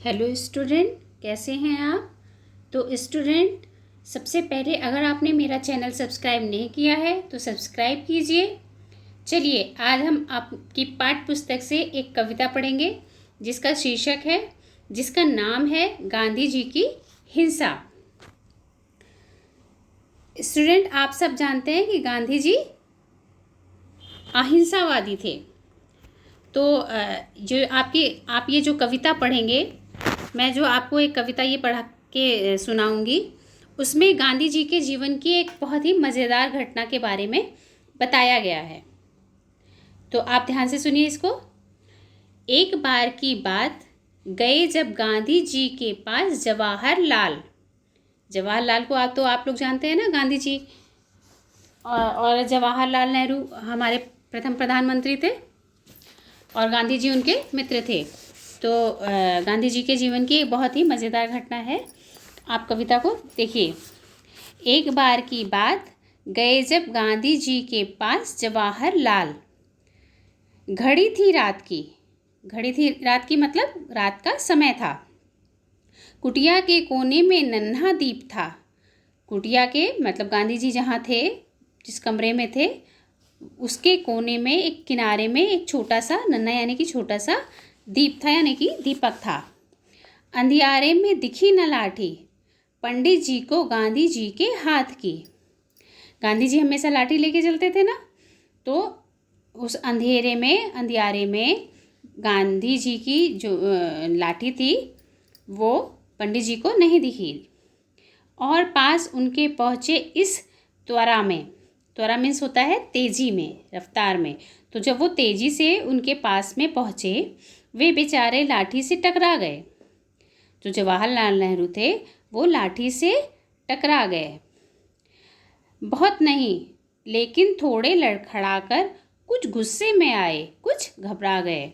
Hello student, कैसे हैं आप। तो स्टूडेंट, सबसे पहले अगर आपने मेरा चैनल सब्सक्राइब नहीं किया है तो सब्सक्राइब कीजिए। चलिए, आज हम आपकी पाठ्य पुस्तक से एक कविता पढ़ेंगे जिसका नाम है गांधी जी की हिंसा। स्टूडेंट, आप सब जानते हैं कि गांधी जी अहिंसावादी थे। तो जो आप ये जो कविता पढ़ेंगे, मैं जो आपको एक कविता ये पढ़ा के सुनाऊंगी, उसमें गांधी जी के जीवन की एक बहुत ही मज़ेदार घटना के बारे में बताया गया है। तो आप ध्यान से सुनिए इसको। एक बार की बात, गए जब गांधी जी के पास जवाहरलाल को आप लोग जानते हैं ना, गांधी जी और जवाहरलाल नेहरू हमारे प्रथम प्रधानमंत्री थे और गांधी जी उनके मित्र थे। तो गांधी जी के जीवन की एक बहुत ही मज़ेदार घटना है। आप कविता को देखिए। एक बार की बात, गए जब गांधी जी के पास जवाहरलाल। घड़ी थी रात की मतलब रात का समय था। कुटिया के कोने में नन्हा दीप था। कुटिया के मतलब गांधी जी जहाँ थे, जिस कमरे में थे, उसके कोने में एक किनारे में एक छोटा सा नन्हा यानी कि छोटा सा दीप था, यानी कि दीपक था। अंधियारे में दिखी न लाठी, पंडित जी को गांधी जी के हाथ की। गांधी जी हमेशा लाठी लेके चलते थे ना, तो उस अंधियारे में गांधी जी की जो लाठी थी वो पंडित जी को नहीं दिखी। और पास उनके पहुँचे इस त्वरा मीन्स होता है तेजी में, रफ्तार में। तो जब वो तेजी से उनके पास में पहुँचे, वे बेचारे लाठी से टकरा गए। जो जवाहरलाल नेहरू थे वो लाठी से टकरा गए। बहुत नहीं, लेकिन थोड़े लड़खड़ाकर कुछ गुस्से में आए, कुछ घबरा गए।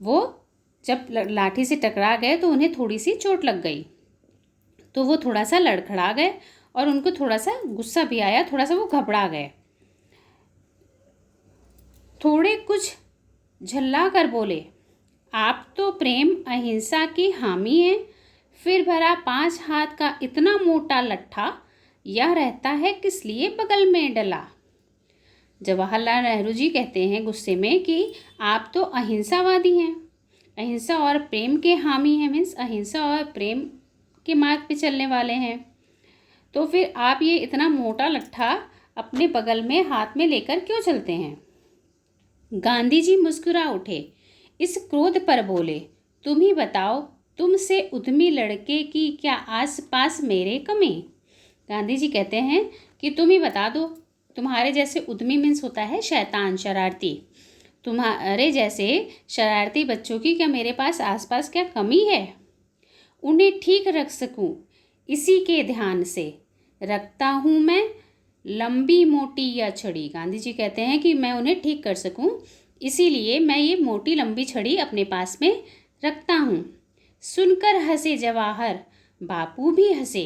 वो जब लाठी से टकरा गए तो उन्हें थोड़ी सी चोट लग गई, तो वो थोड़ा सा लड़खड़ा गए और उनको थोड़ा सा गुस्सा भी आया, थोड़ा सा वो घबरा गए। थोड़े कुछ झल्ला कर बोले, आप तो प्रेम अहिंसा की हामी हैं, फिर भरा 5 हाथ का इतना मोटा लट्ठा, यह रहता है किस लिए बगल में डला। जवाहरलाल नेहरू जी कहते हैं गुस्से में कि आप तो अहिंसावादी हैं, अहिंसा और प्रेम के हामी हैं, मीन्स अहिंसा और प्रेम के मार्ग पे चलने वाले हैं, तो फिर आप ये इतना मोटा लट्ठा अपने बगल में हाथ में लेकर क्यों चलते हैं। गांधी जी मुस्कुरा उठे, इस क्रोध पर बोले, तुम ही बताओ, तुमसे उद्यमी लड़के की क्या आस पास मेरे कमी। गांधी जी कहते हैं कि तुम ही बता दो, तुम्हारे जैसे उद्यमी मीन्स होता है शैतान, शरारती, तुम्हारे जैसे शरारती बच्चों की क्या मेरे पास आसपास क्या कमी है। उन्हें ठीक रख सकूं इसी के ध्यान से, रखता हूँ मैं लंबी मोटी या छड़ी। गांधी जी कहते हैं कि मैं उन्हें ठीक कर सकूं, इसीलिए मैं ये मोटी लंबी छड़ी अपने पास में रखता हूँ। सुनकर हंसे जवाहर, बापू भी हंसे।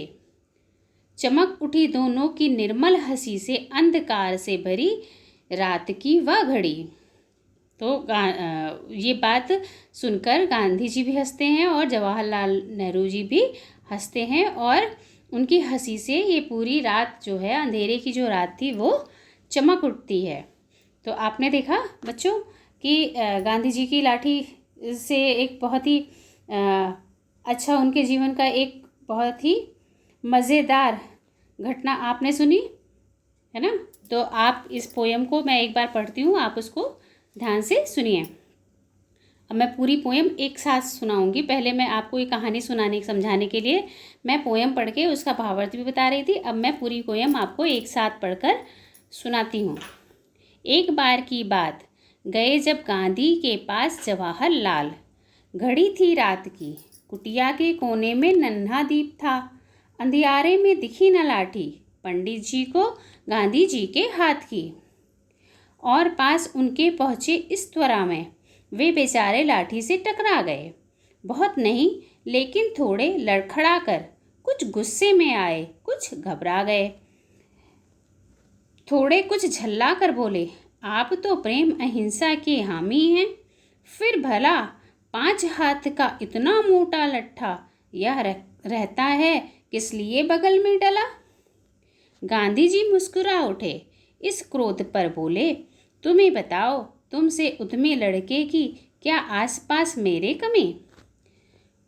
चमक उठी दोनों की निर्मल हंसी से, अंधकार से भरी रात की वह घड़ी। तो ये बात सुनकर गांधी जी भी हंसते हैं और जवाहरलाल नेहरू जी भी हंसते हैं, और उनकी हंसी से ये पूरी रात जो है, अंधेरे की जो रात थी, वो चमक उठती है। तो आपने देखा बच्चों कि गांधी जी की लाठी से एक बहुत ही अच्छा उनके जीवन का एक बहुत ही मज़ेदार घटना आपने सुनी है ना। तो आप इस पोएम को मैं एक बार पढ़ती हूँ, आप उसको ध्यान से सुनिए। अब मैं पूरी पोएम एक साथ सुनाऊंगी। पहले मैं आपको ये कहानी समझाने के लिए मैं पोएम पढ़ के उसका भावार्थ भी बता रही थी। अब मैं पूरी पोएम आपको एक साथ पढ़कर सुनाती हूँ। एक बार की बात, गए जब गांधी के पास जवाहरलाल। घड़ी थी रात की, कुटिया के कोने में नन्हा दीप था। अंधियारे में दिखी न लाठी, पंडित जी को गांधी जी के हाथ की। और पास उनके पहुँचे इस त्वरा में, वे बेचारे लाठी से टकरा गए। बहुत नहीं, लेकिन थोड़े लड़खड़ा कर कुछ गुस्से में आए, कुछ घबरा गए। थोड़े कुछ झल्ला कर बोले, आप तो प्रेम अहिंसा के हामी हैं, फिर भला 5 हाथ का इतना मोटा लट्ठा, यह रहता है किस लिए बगल में डला। गांधी जी मुस्कुरा उठे, इस क्रोध पर बोले, तुम्हें बताओ, तुमसे उद्यमी लड़के की क्या आसपास मेरे कमी।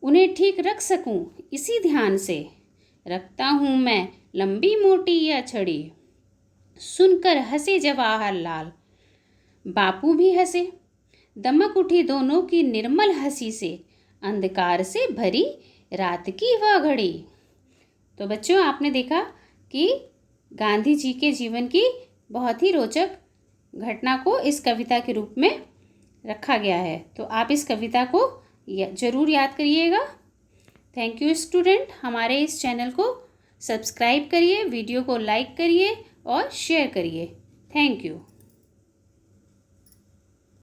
उन्हें ठीक रख सकूं इसी ध्यान से, रखता हूं मैं लंबी मोटी या छड़ी। सुनकर हंसे जवाहरलाल, बापू भी हंसे। दमक उठी दोनों की निर्मल हंसी से, अंधकार से भरी रात की वह घड़ी। तो बच्चों, आपने देखा कि गांधी जी के जीवन की बहुत ही रोचक घटना को इस कविता के रूप में रखा गया है। तो आप इस कविता को ज़रूर याद करिएगा। Thank you student. हमारे इस चैनल को सब्सक्राइब करिए, वीडियो को लाइक करिए और शेयर करिए। Thank you.